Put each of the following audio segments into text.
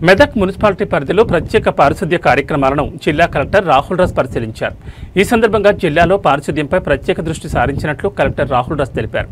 Medak municipality పరిధిలో ప్రత్యేక పారిశుద్ధ్య కార్యక్రమాలను జిల్లా కలెక్టర్ రాహుల్ రాజ్ పరిశీలించారు. ఈ సందర్భంగా జిల్లాలో పారిశుద్ధ్యంపై ప్రత్యేక దృష్టి సారించినట్లు కలెక్టర్ రాహుల్ రాజ్ తెలిపారు.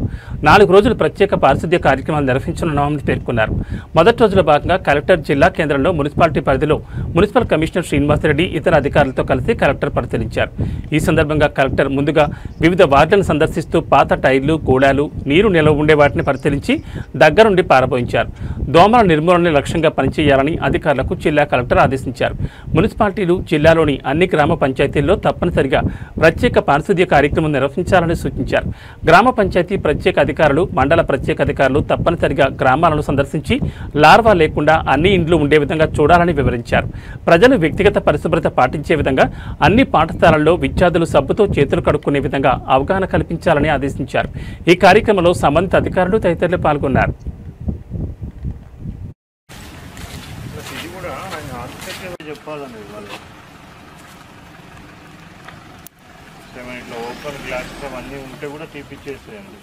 4 రోజులు ప్రత్యేక పారిశుద్ధ్య కార్యక్రమాలు నిర్వహించనున్నామని పేర్కొన్నారు. మొదటి రోజులో భాగంగా కలెక్టర్ జిల్లా కేంద్రంలో మున్సిపాలిటీ పరిధిలో మున్సిపల్ కమిషనర్ శ్రీనివాసరెడ్డి ఇతర అధికారులతో కలిసి కలెక్టర్ పరిశీలించారు. ఈ సందర్భంగా కలెక్టర్ ముందుగా వివిధ వార్డులను సందర్శిస్తూ పాత టైర్లు, గోళాలు, నీరు నిల్వ ఉండే వాటిని పరిశీలించి దగ్గరుండి పారబోయించారు. దోమల నిర్మూలన లక్ష్యంగా పనిచేయాలని అధికారులకు జిల్లా కలెక్టర్ ఆదేశించారు. మున్సిపాలిటీలు జిల్లాలోని అన్ని గ్రామ పంచాయతీల్లో తప్పనిసరిగా ప్రత్యేక పారిశుద్ధ్య కార్యక్రమం నిర్వహించాలని సూచించారు. గ్రామ పంచాయతీ ప్రత్యేక అధికారులు, మండల ప్రత్యేక అధికారులు తప్పనిసరిగా గ్రామాలను సందర్శించి లార్వా లేకుండా అన్ని ఇండ్లు ఉండే విధంగా చూడాలని వివరించారు. ప్రజలు వ్యక్తిగత పరిశుభ్రత పాటించే విధంగా అన్ని పాఠశాలల్లో విద్యార్థులు సబ్బుతో చేతులు కడుక్కునే విధంగా అవగాహన కల్పించాలని ఆదేశించారు. ఈ కార్యక్రమంలో సంబంధిత అధికారులు తదితరులు పాల్గొన్నారు. చెప్పాలండి వాళ్ళు ఇట్లా ఓపెన్ గ్లాసెస్ అవన్నీ ఉంటే కూడా తీపిచ్చేసేయండి.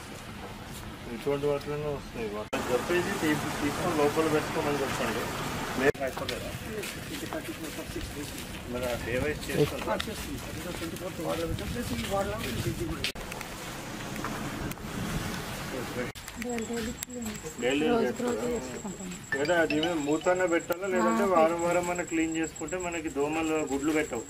ఇటువంటి వాటిలోనే వస్తాయి. వాళ్ళకి చెప్పేసి తీసుకొని లోపల పెట్టుకోమని చెప్పండి. మేము అయిపోలేదా మరి ఆ డివైస్ చేస్తాం. లేదా అది మూతనే పెట్టాలా, లేదంటే వారం వారం మనం క్లీన్ చేసుకుంటే మనకి దోమలు గుడ్లు పెట్టవు.